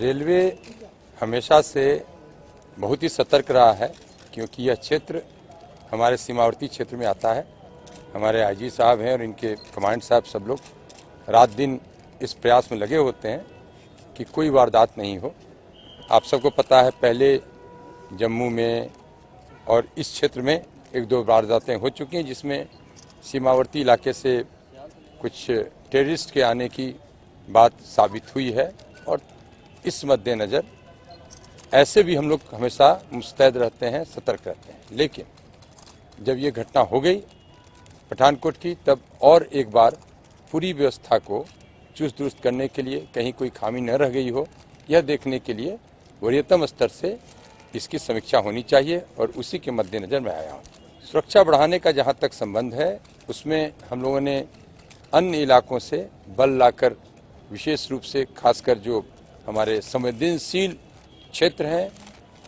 Railway हमेशा से बहुत ही सतर्क रहा है, क्योंकि यह क्षेत्र हमारे सीमावर्ती क्षेत्र में आता है। हमारे आईजी साहब हैं और इनके कमांड साहब सब लोग रात दिन इस प्रयास में लगे होते हैं कि कोई वारदात नहीं हो। आप सबको पता है, पहले जम्मू में और इस क्षेत्र में एक दो वारदातें हो चुकी हैं, जिसमें सीमावर्ती इलाके से कुछ टेररिस्ट के आने की बात साबित हुई है। और इस मद्देनज़र ऐसे भी हम लोग हमेशा मुस्तैद रहते हैं, सतर्क रहते हैं। लेकिन जब ये घटना हो गई पठानकोट की, तब और एक बार पूरी व्यवस्था को चुस्त दुरुस्त करने के लिए, कहीं कोई खामी न रह गई हो, यह देखने के लिए वरीयतम स्तर से इसकी समीक्षा होनी चाहिए और उसी के मद्देनज़र मैं आया हूँ। सुरक्षा बढ़ाने का जहाँ तक संबंध है, उसमें हम लोगों ने अन्य इलाकों से बल लाकर, विशेष रूप से खासकर जो हमारे संवेदनशील क्षेत्र हैं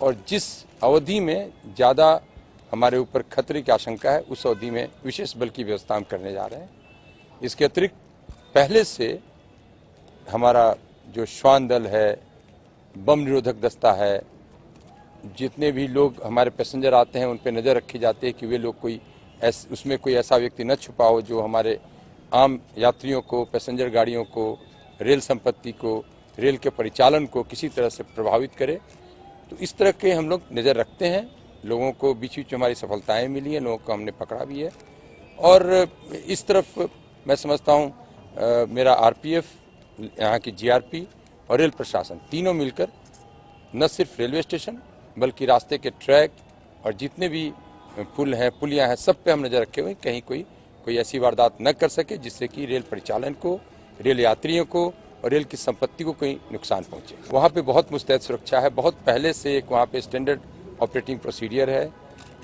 और जिस अवधि में ज़्यादा हमारे ऊपर खतरे की आशंका है, उस अवधि में विशेष बल की व्यवस्था हम करने जा रहे हैं। इसके अतिरिक्त पहले से हमारा जो श्वान दल है, बम निरोधक दस्ता है, जितने भी लोग हमारे पैसेंजर आते हैं उन पर नज़र रखी जाती है कि वे लोग उसमें कोई ऐसा व्यक्ति न छुपा हो जो हमारे आम यात्रियों को, पैसेंजर गाड़ियों को, रेल संपत्ति को, रेल के परिचालन को किसी तरह से प्रभावित करे। तो इस तरह के हम लोग नज़र रखते हैं। लोगों को बीच बीच में हमारी सफलताएं मिली हैं, लोगों को हमने पकड़ा भी है। और इस तरफ मैं समझता हूँ मेरा आरपीएफ, यहाँ की जीआरपी और रेल प्रशासन तीनों मिलकर न सिर्फ रेलवे स्टेशन बल्कि रास्ते के ट्रैक और जितने भी पुल हैं, पुलियाँ हैं, सब पे हम नज़र रखे हुए, कहीं कोई ऐसी वारदात न कर सके जिससे कि रेल परिचालन को, रेल यात्रियों को और रेल की संपत्ति को कोई नुकसान पहुंचे। वहाँ पे बहुत मुस्तैद सुरक्षा है। बहुत पहले से एक वहाँ पे स्टैंडर्ड ऑपरेटिंग प्रोसीडियर है,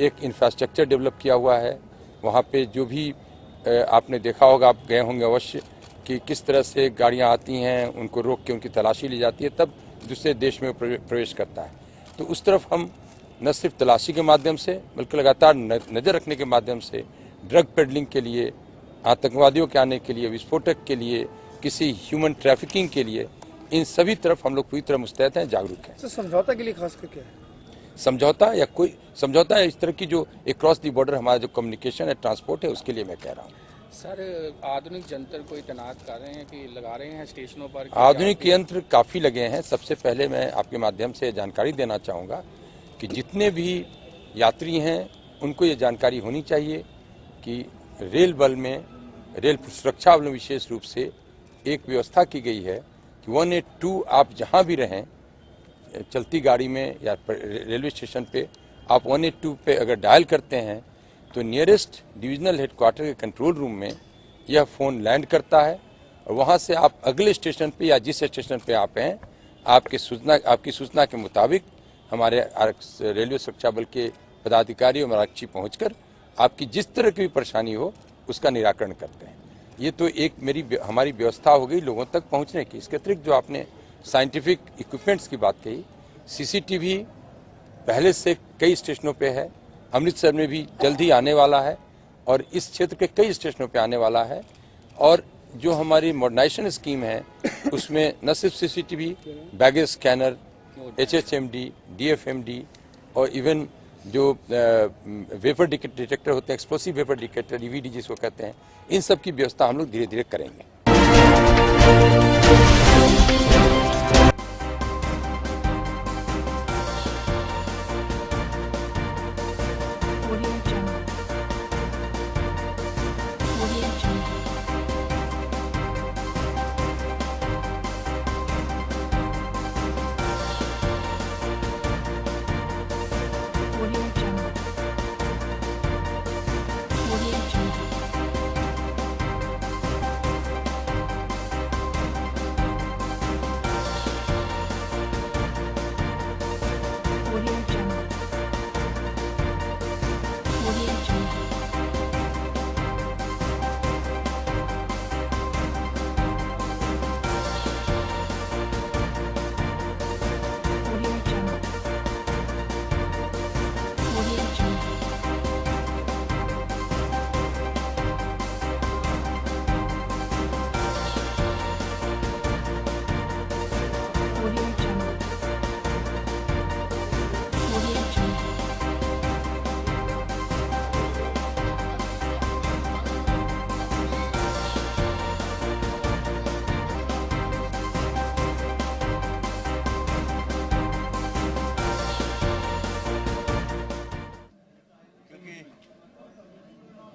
एक इंफ्रास्ट्रक्चर डेवलप किया हुआ है। वहाँ पे जो भी आपने देखा होगा, आप गए होंगे अवश्य, कि किस तरह से गाड़ियाँ आती हैं, उनको रोक के उनकी तलाशी ली जाती है, तब दूसरे देश में प्रवेश करता है। तो उस तरफ हम न सिर्फ तलाशी के माध्यम से बल्कि लगातार नज़र रखने के माध्यम से ड्रग पेडलिंग के लिए, आतंकवादियों के आने के लिए, विस्फोटक के लिए, किसी ह्यूमन ट्रैफिकिंग के लिए, इन सभी तरफ हम लोग पूरी तरह मुस्तैद हैं, जागरूक हैं। समझौता के लिए खास करके समझौता या कोई समझौता है, इस तरह की जो एक क्रॉस दी बॉर्डर हमारा जो कम्युनिकेशन है, ट्रांसपोर्ट है, उसके लिए मैं कह रहा हूँ। सर, आधुनिक यंत्र कोई तैनात कर रहे हैं कि लगा रहे हैं स्टेशनों पर? आधुनिक यंत्र काफ़ी लगे हैं। सबसे पहले मैं आपके माध्यम से जानकारी देना चाहूँगा कि जितने भी यात्री हैं उनको ये जानकारी होनी चाहिए कि रेल बल में, रेल सुरक्षा बल में विशेष रूप से एक व्यवस्था की गई है कि 182 आप जहाँ भी रहें, चलती गाड़ी में या रेलवे स्टेशन पे, आप 182 पे अगर डायल करते हैं तो नियरेस्ट डिविजनल हेडक्वार्टर के कंट्रोल रूम में यह फ़ोन लैंड करता है और वहाँ से आप अगले स्टेशन पे या जिस स्टेशन पे आप हैं, आपकी सूचना के मुताबिक हमारे रेलवे सुरक्षा बल के पदाधिकारी और आरक्षी पहुँचकर आपकी जिस तरह की भी परेशानी हो उसका निराकरण करते हैं। ये तो एक हमारी व्यवस्था हो गई लोगों तक पहुँचने की। इसके अतिरिक्त जो आपने साइंटिफिक इक्विपमेंट्स की बात कही, सीसीटीवी पहले से कई स्टेशनों पे है, अमृतसर में भी जल्द ही आने वाला है और इस क्षेत्र के कई स्टेशनों पे आने वाला है। और जो हमारी मॉडर्नाइजेशन स्कीम है उसमें न सिर्फ CCTV, baggage scanner, HHMD, DFMD और इवन जो वेपर डिटेक्टर होते हैं, एक्सप्लोसिव वेपर डिटेक्टर, EVD जिसको कहते हैं, इन सब की व्यवस्था हम लोग धीरे धीरे करेंगे।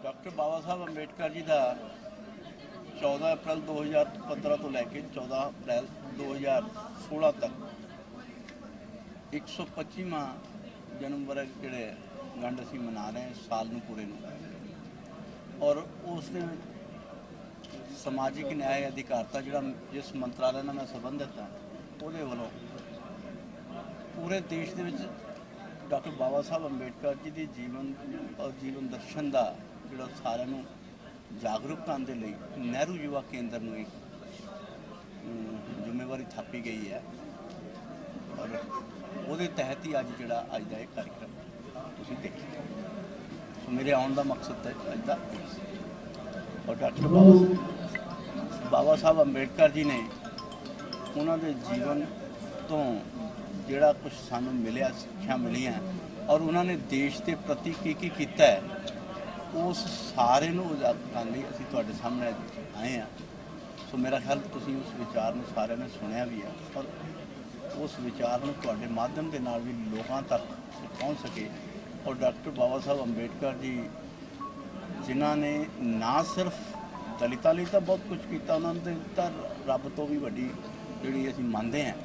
डॉक्टर बाबा साहब अंबेडकर जी का 14 अप्रैल 2015 तो लैके 14 अप्रैल 2016 तक 125वां जन्म वर्ष जोड़े गंढ असी मना रहे हैं साल में पूरे में। और उस समाजिक न्याय अधिकारता जोड़ा जिस मंत्रालय नाल मैं संबंधित हाँ वो वालों पूरे देश के डॉक्टर बाबा साहब अंबेडकर जी के जीवन और जीवन दर्शन का जो सारे जागरूक करने के लिए नेहरू युवा केंद्र में एक जिम्मेवारी थापी गई है और वो तहत ही अज जो अज का एक कार्यक्रम तुम देखिए। सो मेरे आने का मकसद है अज का और डॉक्टर बाबा साहब अंबेडकर जी ने उन्होंने जीवन तो जोड़ा कुछ सानू मिले सिक्ख्या मिली और उन्होंने देश के प्रति की किया है उस सारे उजागर करने लिए असीं तुहाडे सामने आए हैं। सो मेरा ख्याल तुसीं उस विचार में सारे ने सुनिया भी है और उस विचार में तुहाडे माध्यम के नाल भी लोगों तक पहुँच सके। और डॉक्टर बाबा साहब अंबेडकर जी जिन्हों ने ना सिर्फ दलितों लिए तो बहुत कुछ किया उन्होंने तो रब तो भी वड्डी जिहड़ी असीं मानते हैं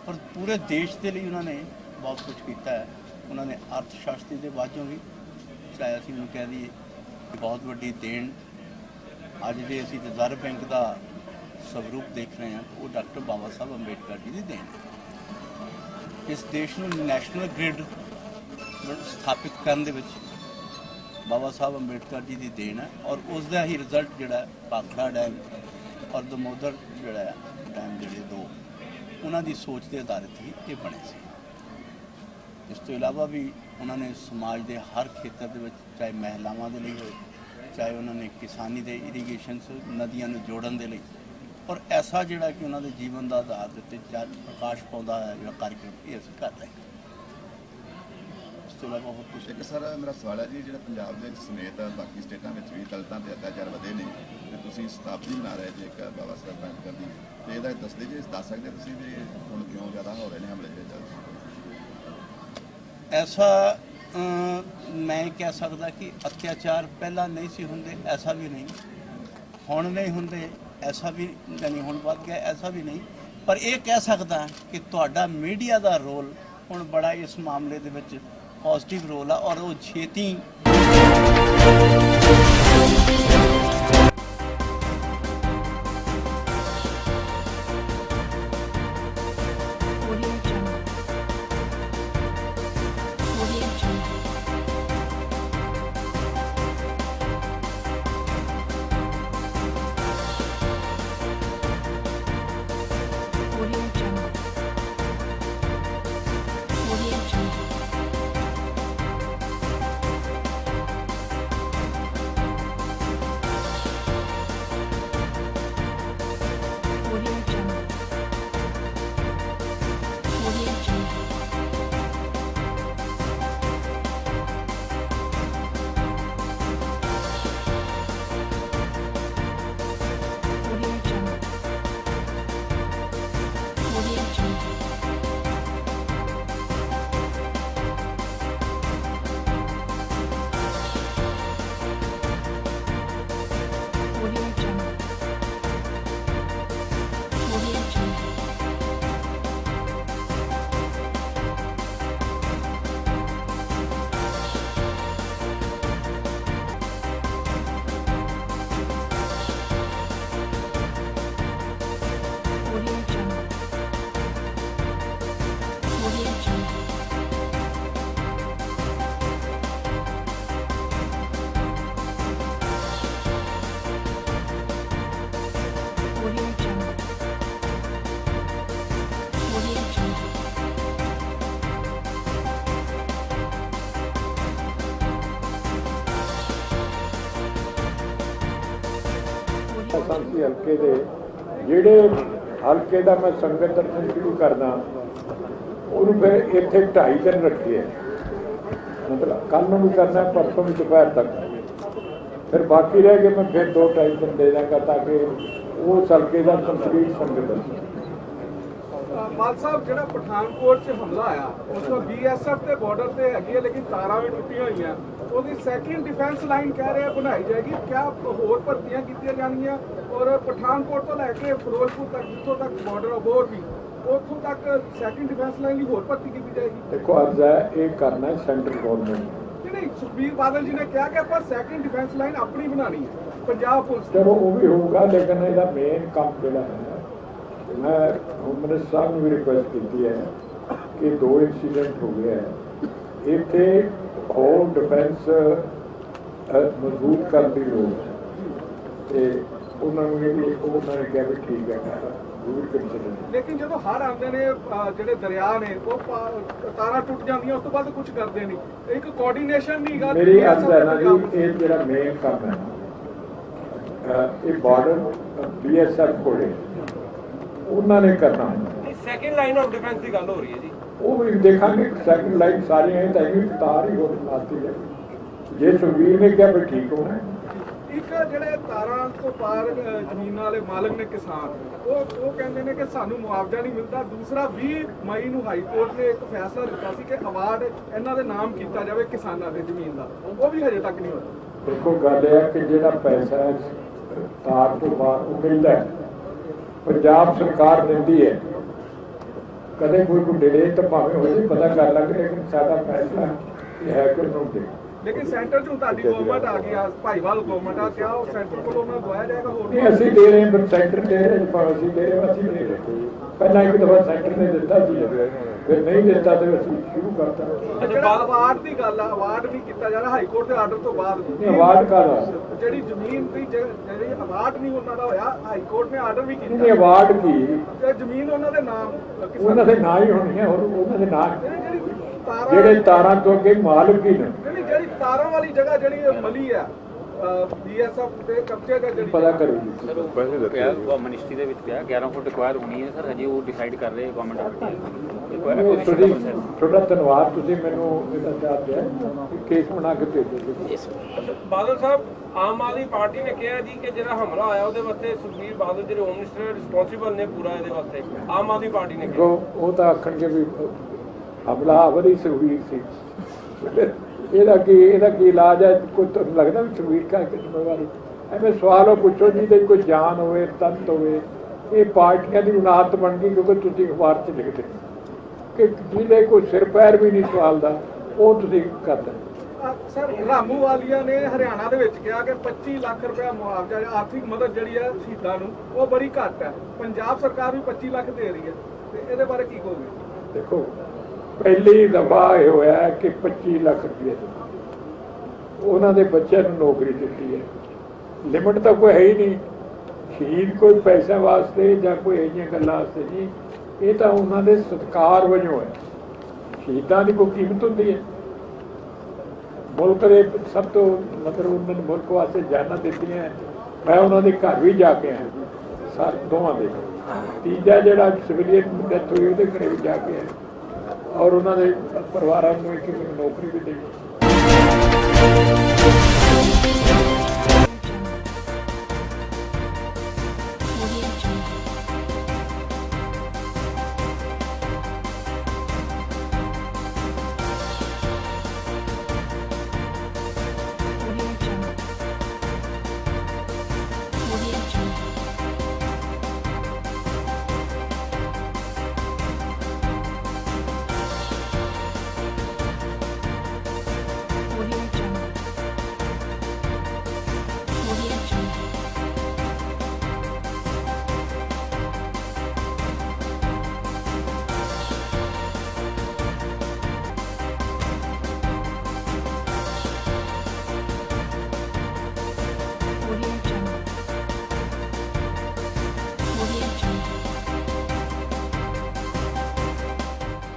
पर पूरे देश के लिए उन्होंने बहुत कुछ किया है। उन्होंने अर्थशास्त्री के वाजों भी चाहे असीं उन्हें कह दीए बहुत वड्डी देन अज जे असीं रिजर्व बैंक का स्वरूप देख रहे हैं तो वो डॉक्टर बाबा साहब अंबेडकर जी की देन है। इस देश में नैशनल ग्रिड स्थापित करने विच बाबा साहब अंबेडकर जी की देन है और उसका ही रिजल्ट जोड़ा भाखड़ा डैम और दमोदर जोड़ा डैम जोड़े दो उन्होंने सोच के आधारित ही ये बने से। इस तो इलावा भी उन्होंने समाज के हर खेत्र के चाहे महिलावां के लिए हो चाहे उन्होंने किसानी के इरीगेशन नदियों को जोड़न के लिए और ऐसा जोड़ा कि उन्होंने जीवन का आधार देते प्रकाश पाता है जो कार्यक्रम ये असीं कर रहे हैं। इस तो इलावा बहुत कुछ एक सर मेरा सवाल है जी जो पंजाब के समेत बाकी स्टेटों में भी दलितों के अत्याचार ਵਧੇ ने तो तुसीं शताब्दी मना रहे जी एक बाबा साहब अंबेडकर की तो यह दस दीजिए दस सकते तुसीं भी हुण क्यों ज़्यादा हो रहे हैं हमले जो ऐसा मैं कह सकता कि अत्याचार पहला नहीं सी हुंदे ऐसा भी नहीं हुण नहीं हुंदे ऐसा भी नहीं हुण वध गया ऐसा भी नहीं पर यह कह सकता कि तुहाडा मीडिया का रोल हुण बड़ा इस मामले दे विच पॉजिटिव रोल है और वो छेती संसी हल्के दे ਜਿਹੜੇ हल्के ਦਾ मैं संगत दर्शन शुरू करना ਉਹਨੂੰ ਫਿਰ ਇੱਥੇ 2.5 ਦਿਨ ਰੱਖੀਏ मतलब कल ਨੂੰ भी करना परसों भी दोपहर तक फिर बाकी रह गए मैं फिर 2-2.5 दिन दे देंगे ताकि वो हल्के का कंप्लीट संगत दर्शन ਮਾਨ ਸਾਹਿਬ ਜਿਹੜਾ ਪਠਾਨਕੋਟ 'ਚ ਹਮਲਾ ਆਇਆ ਉਸ ਤੋਂ BSF ਦੇ ਬਾਰਡਰ ਤੇ ਹੈਗੀ ਹੈ ਲੇਕਿਨ ਤਾਰਾਂ ਵੀ ਟੁੱਟੀਆਂ ਹੋਈਆਂ ਉਹਦੀ ਸੈਕਿੰਡ ਡਿਫੈਂਸ ਲਾਈਨ ਕਹਿ ਰਹੇ ਬਣਾਈ ਜਾਏਗੀ ਕਿਆ ਹੋਰ ਭਰਤੀਆਂ ਕੀਤੀਆਂ ਜਾਣਗੀਆਂ ਔਰ ਪਠਾਨਕੋਟ ਤੋਂ ਲੈ ਕੇ ਫਿਰੋਜ਼ਪੁਰ ਤੱਕ ਜਿੱਥੋਂ ਤੱਕ ਬਾਰਡਰ ਹੋਰ ਵੀ ਉੱਥੋਂ ਤੱਕ ਸੈਕਿੰਡ ਡਿਫੈਂਸ ਲਾਈਨ ਦੀ ਹੋਰ ਭਰਤੀ ਕੀਤੀ ਜਾਏਗੀ। ਦੇਖੋ ਅੱਜ ਇਹ ਕਰਨਾ ਸੈਂਟਰਲ ਗਵਰਨਮੈਂਟ ਨਹੀਂ ਸੁਖਬੀਰ ਬਾਦਲ ਜੀ ਨੇ ਕਿਹਾ ਕਿ ਆਪਾਂ ਸੈਕਿੰਡ ਡਿਫੈਂਸ ਲਾਈਨ ਆਪਣੀ ਬਣਾਣੀ ਹੈ ਪੰਜਾਬ ਪੁਲਿਸ ਚਲੋ ਉਹ ਵੀ ਹੋਊਗਾ ਲੇਕਿਨ ਇਹਦਾ ਮੇਨ ਕੰਮ ਜਿਹੜਾ ਹੈ ਮੈਂ ਹੋਮ ਮਿਨਿਸਟਰ ਸਾਹਿਬ ਨੂੰ ਵੀ ਰਿਕੁਐਸਟ ਕੀਤੀ ਹੈ ਕਿ 2 ਇੰਸੀਡੈਂਟ ਹੋ ਗਏ ਹੈ ਇੱਥੇ ਹੋਰ ਡਿਫੈਂਸ ਮਜ਼ਬੂਤ ਕਰਨ ਦੀ ਲੋੜ ਹੈ ਤੇ ਉਹਨਾਂ ਨੇ ਕਿਹਾ ਵੀ ਠੀਕ ਹੈ ਲੇਕਿਨ ਜਦੋਂ ਹੜ੍ਹ ਆਉਂਦੇ ਨੇ ਜਿਹੜੇ ਦਰਿਆ ਨੇ ਉਹ ਤਾਰਾਂ ਟੁੱਟ ਜਾਂਦੀਆਂ ਉਸ ਤੋਂ ਬਾਅਦ ਕੁਝ ਕਰਦੇ ਨਹੀਂ ਇੱਕ ਕੋਆਰਡੀਨੇਸ਼ਨ ਨਹੀਂ ਗਾ ਮੇਰੀ ਗੱਲ ਹੈ ਨਾ ਜੀ ਇਹ ਜਿਹੜਾ ਮੇਨ ਕੰਮ ਹੈ ਇਹ ਬਾਰਡਰ BSF ਕੋਲੇ ਉਹਨਾਂ ਨੇ ਕਰਨਾ ਸੈਕਿੰਡ ਲਾਈਨ ਆਫ ਡਿਫੈਂਸ ਦੀ ਗੱਲ ਹੋ ਰਹੀ ਹੈ ਜੀ ਉਹ ਵੀ ਦੇਖਾਂਗੇ ਸੈਕਿੰਡ ਲਾਈਨ ਸਾਰੀਆਂ ਇਹ ਤਾਂ ਇਹ ਤਾਰ ਹੀ ਹੋਰ ਬਣਾਤੀ ਹੈ ਜੇ ਸੁਖਬੀਰ ਨੇ ਕਿਹਾ ਵੀ ਠੀਕ ਹੋਣਾ ਇੱਕ ਜਿਹੜੇ ਤਾਰਾਂ ਤੋਂ ਪਾਰ ਜ਼ਮੀਨਾਂ ਵਾਲੇ ਮਾਲਕ ਨੇ ਕਿਸਾਨ ਉਹ ਕਹਿੰਦੇ ਨੇ ਕਿ ਸਾਨੂੰ ਮੁਆਵਜ਼ਾ ਨਹੀਂ ਮਿਲਦਾ ਦੂਸਰਾ 20 ਮਈ ਨੂੰ ਹਾਈ ਕੋਰਟ ਨੇ ਇੱਕ ਫੈਸਲਾ ਦਿੱਤਾ ਸੀ ਕਿ ਅਵਾਰਡ ਇਹਨਾਂ ਦੇ ਨਾਮ ਕੀਤਾ ਜਾਵੇ ਕਿਸਾਨਾਂ ਦੇ ਜ਼ਮੀਨ ਦਾ ਉਹ ਵੀ ਹਜੇ ਤੱਕ ਨਹੀਂ ਹੋਇਆ। ਦੇਖੋ ਗੱਲ ਇਹ ਹੈ ਕਿ ਜਿਹੜਾ ਪੈਸਾ ਹੈ ਤਾਰ ਤੋਂ ਬਾਹਰ ਉਹ ਮਿਲਦਾ ਹੈ ਪੰਜਾਬ ਸਰਕਾਰ ਦਿੰਦੀ ਹੈ ਕਦੇ ਕੋਈ ਡਿਲੇ ਤਾਂ ਭਾਵੇਂ ਹੋਏ ਪਤਾ ਕਰ ਲਾਂਗੇ ਲੇਕਿਨ ਸਾਡਾ ਫੈਸਲਾ ਇਹ ਹੈ ਕਿ ਉਹਨੂੰ ਦੇ ਲੇਕਿਨ ਸੈਂਟਰ ਚੋਂ ਤੁਹਾਡੀ ਗਵਰਨਮੈਂਟ ਆ ਗਈ ਆ ਭਾਈਵਾਲ ਗਵਰਨਮੈਂਟ ਆ ਕਿਆ ਉਹ ਸੈਂਟਰ ਕੋਲੋਂ ਉਹਨਾਂ ਦਵਾਇਆ ਜਾਏਗਾ ਹੋਰ ਨਹੀਂ ਅਸੀਂ ਦੇ ਰਹੇ ਹਾਂ ਸੈਂਟਰ ਦੇ ਰਹੇ ਅਸੀਂ ਦੇ ਰਹੇ ਅਸੀਂ ਦੇ ਰਹੇ ਪਹਿਲਾਂ ਇੱਕ ਦਫਾ ਸੈਂਟਰ ਨੇ ਦਿੱਤਾ ਸੀ ਫਿਰ ਨਹੀਂ ਦਿੱਤਾ ਤੇ ਅਸੀਂ ਸ਼ੁਰੂ ਕਰਤਾ ਜਿਹੜਾ ਅਵਾਰਡ ਦੀ ਗੱਲ ਆ ਅਵਾਰਡ ਨਹੀਂ ਕੀਤਾ ਜਾ ਰਿਹਾ ਹਾਈ ਕੋਰਟ ਦੇ ਆਰਡਰ ਤੋਂ ਬਾਅਦ ਅਵਾਰਡ ਕਾਹਦਾ ਜਿਹੜੀ ਜ਼ਮੀਨ ਦੀ ਜਿਹੜੀ ਅਵਾਰਡ ਨਹੀਂ ਉਹਨਾਂ ਦਾ ਹੋਇਆ ਹਾਈ ਕੋਰਟ ਨੇ ਆਰਡਰ ਵੀ ਕੀਤਾ ਨਹੀਂ ਅਵਾਰਡ ਕੀ ਤੇ ਜ਼ਮੀਨ ਉਹਨਾਂ ਦੇ ਨਾਮ ਉਹਨਾਂ ਦੇ ਨਾਂ ਹੀ ਹੋਣੀ ਹੈ ਹੋਰ ਉਹਨਾਂ ਦੇ ਨਾਂ ਜਿਹੜੀ ਤਾਰਾਂ ਜਿਹੜੇ ਤਾਰਾਂ ਤੋਂ ਅੱਗੇ ਮਾਲਕ ਹੀ ਨੇ ਜਿਹੜੀ ਤਾਰਾਂ ਵਾਲੀ ਜਗ੍ਹਾ ਜਿਹੜੀ ਮਲੀ ਆ BSF ਦੇ ਕਬਜ਼ੇ ਦਾ ਜਿਹੜੀ ਪਤਾ ਕਰੋ ਜੀ ਸਰ ਉਹ ਪਿਆ ਮਿਨਿਸਟਰੀ ਦੇ ਵਿੱਚ ਪਿਆ 11 ਫੁੱਟ ਰਿਕੁਆਇਰ ਹੋਣੀ ਹੈ ਸਰ ਹਜੇ ਉਹ ਡਿਸਾਈਡ ਕਰ ਰਹੇ ਗਵਰਨਮੈਂਟ ਤੁਸੀਂ ਤੁਹਾਡਾ ਧੰਨਵਾਦ ਤੁਸੀਂ ਮੈਨੂੰ ਇਹਦਾ ਚਾਹ ਦਿਆ ਕੇਸ ਬਣਾ ਕੇ ਭੇਜੋ। ਬਾਦਲ ਸਾਹਿਬ ਆਮ ਆਦਮੀ ਪਾਰਟੀ ਨੇ ਕਿਹਾ ਜੀ ਕਿ ਜਿਹੜਾ ਹਮਲਾ ਆਇਆ ਉਹਦੇ ਵਾਸਤੇ ਸੁਖਬੀਰ ਬਾਦਲ ਜਿਹੜੇ ਹੋਮ ਮਿਨਿਸਟਰ ਰਿਸਪੌਂਸਿਬਲ ਨੇ ਪੂਰਾ ਇਹਦੇ ਵਾਸਤੇ ਆਮ ਆਦਮੀ ਪਾਰਟੀ ਨੇ ਕਿਹਾ ਉਹ ਤਾਂ ਆਖਣਗੇ ਵੀ ਹਮਲਾ ਬੜੀ ਸੁਖਬੀਰ ਸੀ ਇਹਦਾ ਕੀ ਇਲਾਜ ਹੈ ਕੋਈ ਤੁਹਾਨੂੰ ਲੱਗਦਾ ਵੀ ਸੁਖਬੀਰ ਕਾ ਜ਼ਿੰਮੇਵਾਰੀ ਐਵੇਂ ਸਵਾਲ ਉਹ ਪੁੱਛੋ ਜੀ ਦੇ ਕੋਈ ਜਾਨ ਹੋਵੇ ਤੰਤ ਹੋਵੇ ਇਹ ਪਾਰਟੀਆਂ ਦੀ ਉਨਾਹਤ ਬਣ ਗਈ ਕਿਉਂਕਿ ਤੁਸੀਂ ਅਖਬਾਰ 'ਚ ਲਿਖਦੇ ਕਿ ਜਿਹਦੇ ਕੋਈ ਸਿਰ ਪੈਰ ਵੀ ਨਹੀਂ ਸਵਾਲ ਦਾ ਉਹ ਤੁਸੀਂ ਕਰਦੇ ਸਰ ਰਾਮੂਵਾਲੀਆ ਨੇ ਹਰਿਆਣਾ ਦੇ ਵਿੱਚ ਕਿਹਾ ਕਿ 25 ਲੱਖ ਰੁਪਏ ਮੁਆਵਜ਼ਾ ਆਰਥਿਕ ਮਦਦ ਜਿਹੜੀ ਹੈ ਸ਼ਹੀਦਾਂ ਨੂੰ ਉਹ ਬੜੀ ਘੱਟ ਹੈ ਪੰਜਾਬ ਸਰਕਾਰ ਵੀ 25 ਲੱਖ ਦੇ ਰਹੀ ਹੈ ਤੇ ਇਹਦੇ ਬਾਰੇ ਕੀ ਕਹੋਗੇ। ਦੇਖੋ ਪਹਿਲੀ ਦਫਾ ਇਹ ਹੋਇਆ ਕਿ 25 ਲੱਖ ਰੁਪਏ ਉਹਨਾਂ ਦੇ ਬੱਚਿਆਂ ਨੂੰ ਨੌਕਰੀ ਦਿੱਤੀ ਹੈ ਲਿਮਿਟ ਤਾਂ ਕੋਈ ਹੈ ਹੀ ਨਹੀਂ ਸ਼ਹੀਦ ਕੋਈ ਪੈਸੇ ਵਾਸਤੇ ਜਾਂ ਕੋਈ ਇਹ ਜਿਹੀਆਂ ਗੱਲਾਂ ਵਾਸਤੇ ਨਹੀਂ ਇਹ ਤਾਂ ਉਹਨਾਂ ਦੇ ਸਤਿਕਾਰ ਵਜੋਂ ਹੈ ਸ਼ਹੀਦਾਂ ਦੀ ਕੋਈ ਕੀਮਤ ਹੁੰਦੀ ਹੈ ਮੁਲਕ ਦੇ ਸਭ ਤੋਂ ਮਤਲਬ ਉਹਨਾਂ ਨੇ ਮੁਲਕ ਵਾਸਤੇ ਜਾਨਾਂ ਦਿੱਤੀਆਂ ਮੈਂ ਉਹਨਾਂ ਦੇ ਘਰ ਵੀ ਜਾ ਕੇ ਆਇਆ ਸਾਰੇ ਦੋਵਾਂ ਦੇ ਤੀਜਾ ਜਿਹੜਾ ਸਿਵਲੀਅਨ ਡੈਥ ਹੋਈ ਉਹਦੇ ਘਰੇ ਵੀ ਜਾ ਕੇ ਆਇਆ ਔਰ ਉਹਨਾਂ ਦੇ ਪਰਿਵਾਰਾਂ ਨੂੰ ਇੱਕ ਨੌਕਰੀ ਵੀ ਦੇਈ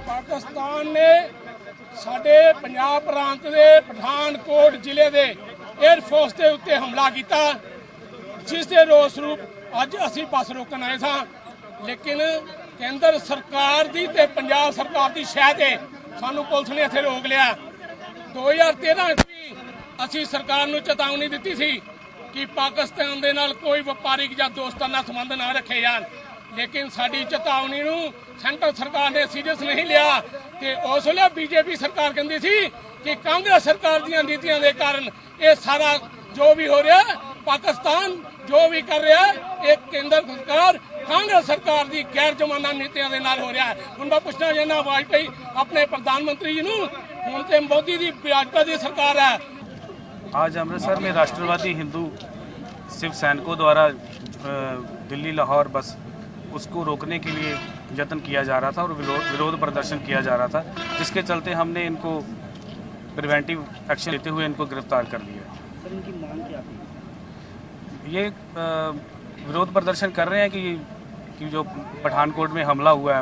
ਪਾਕਿਸਤਾਨ ਨੇ ਸਾਡੇ ਪੰਜਾਬ ਪ੍ਰਾਂਤ ਦੇ ਪਠਾਨਕੋਟ ਜ਼ਿਲ੍ਹੇ ਦੇ 에ਅਰਫੋਰਸ ਦੇ ਉੱਤੇ ਹਮਲਾ ਕੀਤਾ ਜਿਸ ਦੇ ਰੋਸ ਰੂਪ ਅੱਜ ਅਸੀਂ ਬੱਸ ਰੋਕਣ ਆਏ ਸਾਂ ਲੇਕਿਨ ਕੇਂਦਰ ਸਰਕਾਰ ਦੀ ਤੇ ਪੰਜਾਬ ਸਰਕਾਰ ਦੀ ਸ਼ਹਿ ਤੇ ਸਾਨੂੰ ਪੁਲਿਸ ਨੇ ਇੱਥੇ ਰੋਕ ਲਿਆ 2013 ਵਿੱਚ ਵੀ ਅਸੀਂ ਸਰਕਾਰ ਨੂੰ ਚੇਤਾਵਨੀ ਦਿੱਤੀ ਸੀ ਕਿ ਪਾਕਿਸਤਾਨ ਦੇ ਨਾਲ ਕੋਈ ਵਪਾਰਿਕ ਜਾਂ ਦੋਸਤਾਨਾ ਸੰਬੰਧ ਨਾ ਰੱਖੇ ਜਾਣ ਲੇਕਿਨ ਸਾਡੀ ਚੇਤਾਵਨੀ ਨੂੰ ਸੈਂਟਰ ਸਰਕਾਰ ਨੇ ਸੀਰੀਅਸ ਨਹੀਂ ਲਿਆ ਤੇ ਉਸ ਵੇਲੇ ਬੀਜੇਪੀ ਸਰਕਾਰ ਕਹਿੰਦੀ ਸੀ ਕਿ ਕਾਂਗਰਸ ਸਰਕਾਰ ਦੀਆਂ ਨੀਤੀਆਂ ਦੇ ਕਾਰਨ ਇਹ ਸਾਰਾ ਜੋ ਵੀ ਹੋ ਰਿਹਾ ਪਾਕਿਸਤਾਨ ਜੋ ਵੀ ਕਰ ਰਿਹਾ ਇਹ ਕੇਂਦਰ ਸਰਕਾਰ ਕਾਂਗਰਸ ਸਰਕਾਰ ਦੀ ਗੈਰ ਜਮਾਨਾ ਨੀਤੀਆਂ ਦੇ ਨਾਲ ਹੋ ਰਿਹਾ ਹੈ। ਹੁਣ ਮੈਂ ਪੁੱਛਣਾ ਚਾਹੁੰਦਾ ਵਾਜਪਾਈ ਆਪਣੇ ਪ੍ਰਧਾਨ ਮੰਤਰੀ ਜੀ ਨੂੰ, ਹੁਣ ਤੇ ਮੋਦੀ ਦੀ ਭਾਜਪਾ ਦੀ ਸਰਕਾਰ ਹੈ। आज अमृतसर में राष्ट्रवादी हिंदू शिव सैनिकों द्वारा दिल्ली लाहौर बस उसको रोकने के लिए यत्न किया जा रहा था और विरोध प्रदर्शन किया जा रहा था, जिसके चलते हमने इनको प्रिवेंटिव एक्शन लेते हुए इनको गिरफ्तार कर लिया। सर, इनकी मांग क्या थी? ये विरोध प्रदर्शन कर रहे हैं कि जो पठानकोट में हमला हुआ है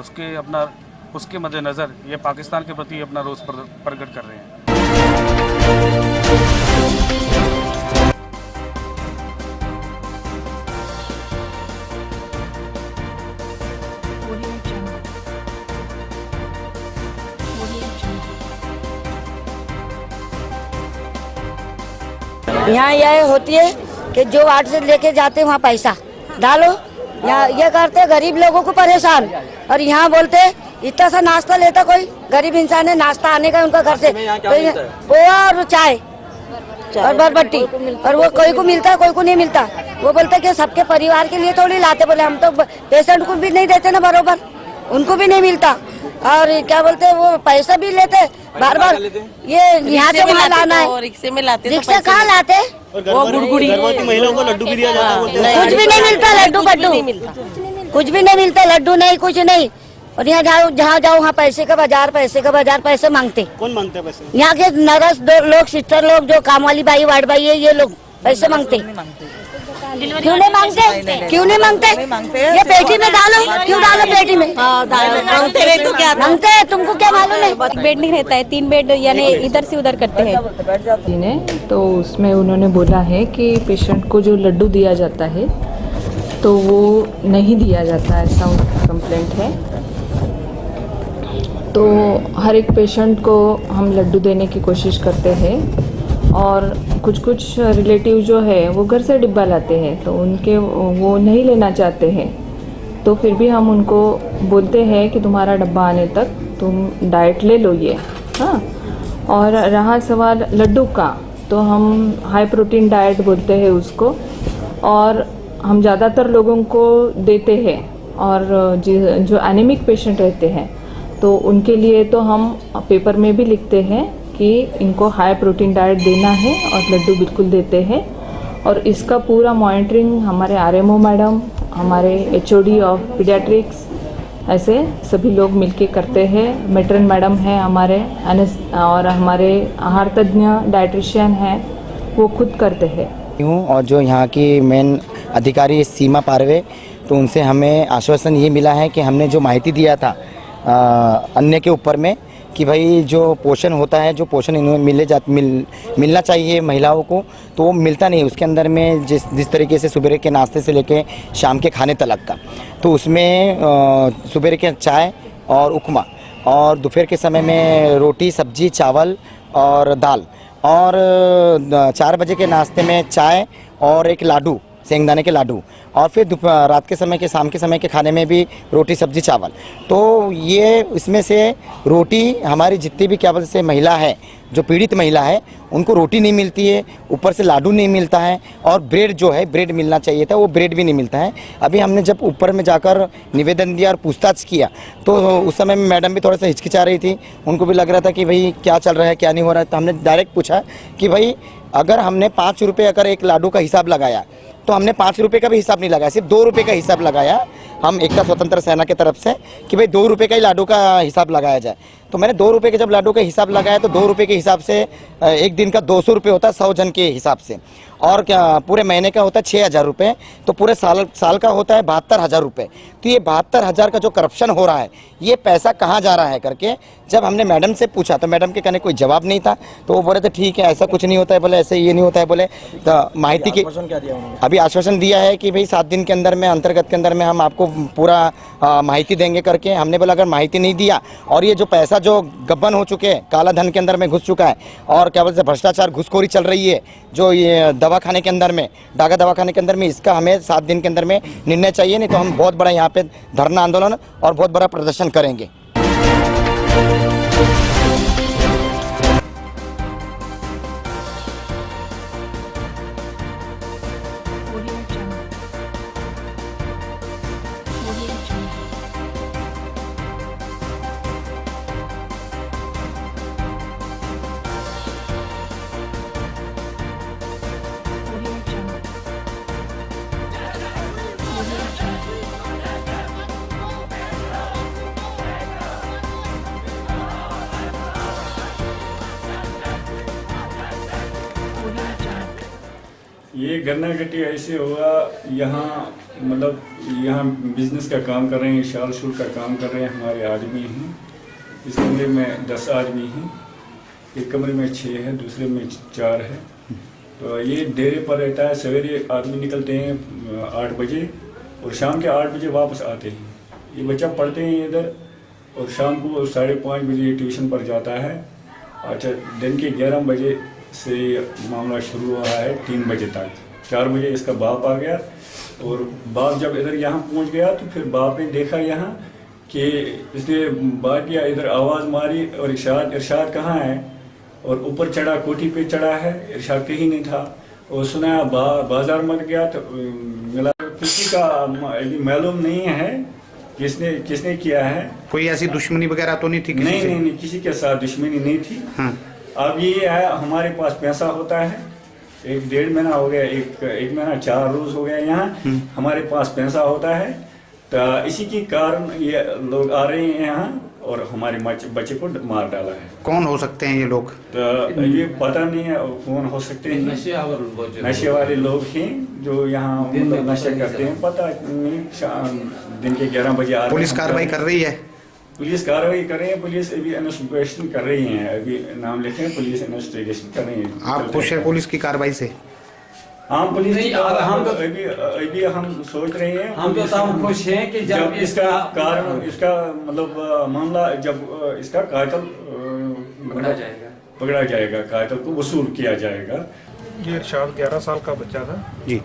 उसके मद्देनज़र ये पाकिस्तान के प्रति अपना रोष प्रकट कर रहे हैं। यहाँ यह होती है कि जो वार्ड से लेके जाते वहाँ पैसा डालो, यहाँ ये करते गरीब लोगों को परेशान, और यहाँ बोलते इतना सा नाश्ता लेता कोई गरीब इंसान है, नाश्ता आने का उनका घर से पोहा और चाय और बरबट्टी, और वो कोई को मिलता है कोई को नहीं मिलता। वो बोलते कि सबके परिवार के लिए थोड़ी लाते, बोले हम तो पेशेंट को भी नहीं देते ना बरोबर, उनको भी नहीं मिलता। और क्या बोलते वो पैसा भी लेते बार बार, ये यहाँ से वहाँ लाना है, रिक्शे में लाते, रिक्शा कहाँ लाते, वो गुड़गुड़ी महिलाओं को लड्डू भी दिया जाता है, कुछ भी नहीं मिलता, लड्डू पड्डू कुछ भी नहीं मिलता, लड्डू नहीं कुछ नहीं। और यहाँ जाओ जहाँ जाओ वहाँ पैसे का बाजार, पैसे मांगते। कौन मांगते हैं पैसे? यहाँ के नर्स लोग, सिस्टर लोग, जो काम वाली बाई वार्ड बाई है, ये लोग पैसे मांगते। क्यों नहीं मांगते? ये पेटी में डालो, क्यों डालो पेटी में? मांगते रहे तो क्या मांगते हैं, तुमको क्या मालूम है? बेड नहीं रहता है, 3 बेड यानी इधर से उधर करते हैं। तो उसमें उन्होंने बोला है कि पेशेंट को जो लड्डू दिया जाता है तो वो नहीं दिया जाता, ऐसा उनका कंप्लेंट है। तो हर एक पेशेंट को हम लड्डू देने की कोशिश करते हैं, और कुछ रिलेटिव जो है वो घर से डिब्बा लाते हैं, तो उनके वो नहीं लेना चाहते हैं, तो फिर भी हम उनको बोलते हैं कि तुम्हारा डब्बा आने तक तुम डाइट ले लो ये, हाँ। और रहा सवाल लड्डू का, तो हम हाई प्रोटीन डाइट बोलते हैं उसको, और हम ज़्यादातर लोगों को देते हैं। और जो एनीमिक पेशेंट रहते हैं तो उनके लिए तो हम पेपर में भी लिखते हैं कि इनको हाई प्रोटीन डाइट देना है, और लड्डू बिल्कुल देते हैं। और इसका पूरा मॉनिटरिंग हमारे आरएमओ मैडम, हमारे एचओडी ऑफ पीडियाट्रिक्स, ऐसे सभी लोग मिलके करते हैं। मेट्रन मैडम हैं हमारे, और हमारे आहार तज्ञ डाइटिशियन हैं, वो खुद करते हैं। और जो यहाँ की मेन अधिकारी सीमा पारवे, तो उनसे हमें आश्वासन ये मिला है कि हमने जो माहिती दिया था अन्य के ऊपर में कि भाई जो पोषण होता है, जो पोषण इन्हें मिलना चाहिए महिलाओं को, तो वो मिलता नहीं। उसके अंदर में जिस तरीके से सुबह के नाश्ते से लेके शाम के खाने तक का, तो उसमें सुबह के चाय और उपमा, और दोपहर के समय में रोटी सब्जी चावल और दाल, और 4 बजे के नाश्ते में चाय और एक लाडू, सेंगदाने के लाडू, और फिर रात के समय के शाम के समय के खाने में भी रोटी सब्जी चावल। तो ये इसमें से रोटी हमारी जितनी भी क्या बोलते से महिला है, जो पीड़ित महिला है, उनको रोटी नहीं मिलती है, ऊपर से लाडू नहीं मिलता है, और ब्रेड जो है ब्रेड मिलना चाहिए था, वो ब्रेड भी नहीं मिलता है। अभी हमने जब ऊपर में जाकर निवेदन दिया और पूछताछ किया, तो उस समय में मैडम भी थोड़ा सा हिचकिचा रही थी, उनको भी लग रहा था कि भाई क्या चल रहा है क्या नहीं हो रहा है। तो हमने डायरेक्ट पूछा कि भाई अगर हमने 5 रुपये अगर एक लाडू का हिसाब लगाया, तो हमने 5 रुपये का भी हिसाब नहीं लगाया, सिर्फ 2 रुपये का हिसाब लगाया हम एकता स्वतंत्र सेना की तरफ से, कि भाई 2 रुपये का ही लाडू का हिसाब लगाया जाए। तो मैंने 2 रुपये के जब लाडू का हिसाब लगाया, तो 2 रुपये के हिसाब से एक दिन का 200 रुपये होता है 100 जन के हिसाब से, और क्या पूरे महीने का होता है 6,000 रुपये, तो पूरे साल का होता है 72,000 रुपये। तो ये 72,000 का जो करप्शन हो रहा है, ये पैसा कहाँ जा रहा है करके जब हमने मैडम से पूछा, तो मैडम के कहने कोई जवाब नहीं था। तो वो बोले थे ठीक है ऐसा कुछ नहीं होता है, बोले ऐसे ये नहीं होता है, बोले तो माहिती की अभी आश्वासन दिया है कि भाई 7 दिन के अंदर में अंतर्गत के अंदर में हम आपको पूरा माहिती देंगे करके। हमने बोला अगर माहिती नहीं दिया और ये जो पैसा का जो गबन हो चुके हैं, काला धन के अंदर में घुस चुका है और क्या बोलते हैं भ्रष्टाचार घुसखोरी चल रही है जो ये दवाखाने के अंदर में, डागा दवाखाने के अंदर में, इसका हमें 7 दिन के अंदर में निर्णय चाहिए, नहीं तो हम बहुत बड़ा यहाँ पे धरना आंदोलन और बहुत बड़ा प्रदर्शन करेंगे। ये गन्ना गट्टी ऐसे हुआ, यहाँ मतलब यहाँ बिजनेस का काम कर रहे हैं, शाल शूल का काम कर रहे हैं हमारे आदमी हैं। इस कमरे में 10 आदमी हैं, एक कमरे में 6 है, दूसरे में 4 है। तो ये डेरे पर रहता है। सवेरे आदमी निकलते हैं 8 बजे और शाम के 8 बजे वापस आते हैं। ये बच्चा पढ़ते हैं इधर और शाम को 5:30 बजे ट्यूशन पर जाता है। अच्छा, दिन के 11 बजे से मामला शुरू हुआ है 3 बजे तक। 4 बजे इसका बाप आ गया और बाप जब इधर यहाँ पहुँच गया तो फिर बाप ने देखा यहाँ कि इसने बात किया, इधर आवाज़ मारी और इरशाद कहाँ है, और ऊपर चढ़ा, कोठी पे चढ़ा है, इरशाद कहीं नहीं था। और सुना बाजार मत गया तो मिला, किसी का मालूम नहीं है किसने किया है। कोई ऐसी दुश्मनी वगैरह तो नहीं थी किसी से? नहीं, किसी के साथ दुश्मनी नहीं थी। हाँ। अब ये है, हमारे पास पैसा होता है, 1-1.5 महीना हो गया, एक महीना 4 रोज हो गया यहाँ, हमारे पास पैसा होता है, तो इसी के कारण ये लोग आ रहे हैं यहाँ और हमारे बच्चे को मार डाला है। कौन हो सकते हैं ये लोग? तो ये पता नहीं है कौन हो सकते हैं। नशे वाले लोग हैं जो यहाँ मतलब नशा करते हैं, पता नहीं। दिन के 11 बजे आ रहे हैं। पुलिस कार्रवाई कर रही है? पुलिस कार्रवाई कर रही है, पुलिस अभी इन्वेस्टिगेशन कर रही है, अभी नाम लिखे हैं, पुलिस इन्वेस्टिगेशन कर रही है। आप खुश है पुलिस की कार्रवाई से? हम पुलिस हम अभी हम सोच रहे हैं, हम तो सब खुश हैं कि जब इसका कारण, इसका मतलब मामला, जब इसका कातिल पकड़ा जाएगा, कातिल को वसूल किया जाएगा। ये इरशाद 11 साल का बच्चा था जी,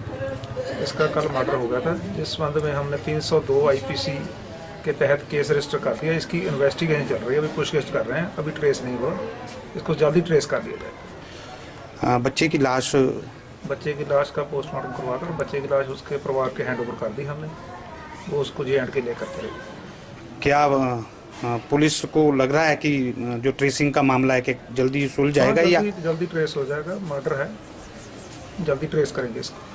इसका कल मर्डर हो गया था। इस संबंध में हमने 302 IPC के तहत केस रजिस्टर कर दिया। इसकी इन्वेस्टिगेशन चल रही है, अभी पूछगिछ कर रहे हैं, अभी ट्रेस नहीं हुआ, इसको जल्दी ट्रेस कर दिया जाए। बच्चे की लाश का पोस्टमार्टम करवा कर बच्चे की लाश उसके परिवार के हैंड ओवर कर दी हमने, वो उसको J&K के लेकर करेगा। क्या पुलिस को लग रहा है कि जो ट्रेसिंग का मामला है कि जल्दी सुलझ जाएगा? या जल्दी ट्रेस हो जाएगा, मर्डर है, जल्दी ट्रेस करेंगे इसको।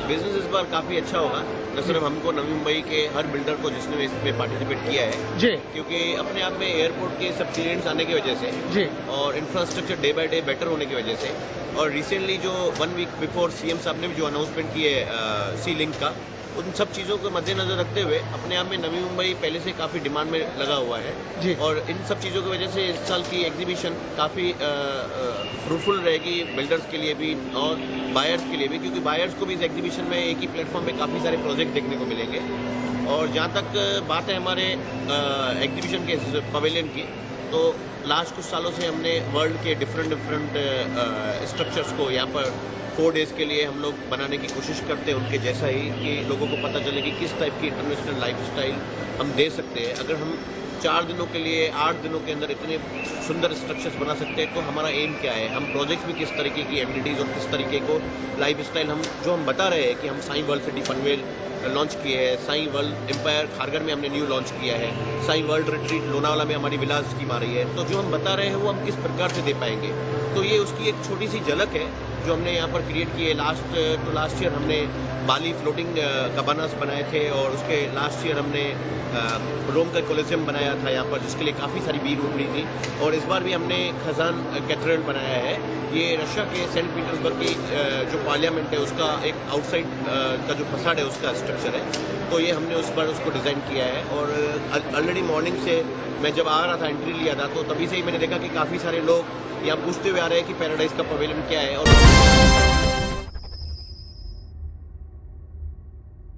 बिजनेस इस बार काफ़ी अच्छा होगा, न सिर्फ हमको, नवी मुंबई के हर बिल्डर को जिसने इसमें पार्टिसिपेट किया है जी, क्योंकि अपने आप में एयरपोर्ट के सब क्लियरेंस आने की वजह से जी, और infrastructure day by day better होने की वजह से, और रिसेंटली जो 1 वीक बिफोर CM साहब ने भी जो अनाउंसमेंट की है सी लिंक का, उन सब चीज़ों को मद्देनजर रखते हुए अपने आप में नवी मुंबई पहले से काफ़ी डिमांड में लगा हुआ है और इन सब चीज़ों की वजह से इस साल की एग्जीबिशन काफ़ी फ्रूटफुल रहेगी बिल्डर्स के लिए भी और बायर्स के लिए भी, क्योंकि बायर्स को भी इस एग्जीबिशन में एक ही प्लेटफॉर्म पे काफ़ी सारे प्रोजेक्ट देखने को मिलेंगे। और जहाँ तक बात है हमारे एग्जीबिशन के पवेलियन की, तो लास्ट कुछ सालों से हमने वर्ल्ड के डिफरेंट स्ट्रक्चर्स को यहाँ पर 4 डेज़ के लिए हम लोग बनाने की कोशिश करते हैं उनके जैसा ही, कि लोगों को पता चले कि किस टाइप की इंटरनेशनल लाइफस्टाइल हम दे सकते हैं। अगर हम 4 दिनों के लिए 8 दिनों के अंदर इतने सुंदर स्ट्रक्चर्स बना सकते हैं तो हमारा एम क्या है, हम प्रोजेक्ट्स में किस तरीके की एमिनिटीज़ और किस तरीके को लाइफस्टाइल हम बता रहे हैं कि हम Sai world city Panvel launch किए हैं, साई वर्ल्ड एम्पायर खारगर में हमने न्यू लॉन्च किया है, साई वर्ल्ड रिट्रीट लोनावाला में हमारी विलास स्कीम आ रही है, तो जो हम बता रहे हैं वो हम किस प्रकार से दे पाएंगे। तो ये उसकी एक छोटी सी झलक है जो हमने यहाँ पर क्रिएट की है। लास्ट ईयर हमने बाली फ्लोटिंग कबानास बनाए थे और उसके लास्ट ईयर हमने रोम का कोलिजियम बनाया था यहाँ पर, जिसके लिए काफ़ी सारी भीड़ उमड़ी थी। और इस बार भी हमने खजान कैथेड्रल बनाया है। ये रशिया के सेंट पीटर्सबर्ग की जो पार्लियामेंट है उसका एक आउटसाइड का जो फसाड है उसका स्ट्रक्चर है, तो ये हमने उस बार उसको डिज़ाइन किया है। और ऑलरेडी मॉर्निंग से मैं जब आ रहा था एंट्री लिया था तो तभी से ही मैंने देखा कि काफ़ी सारे लोग यहाँ पूछते हुए आ रहे हैं कि पैराडाइज का पवेलियन क्या है। और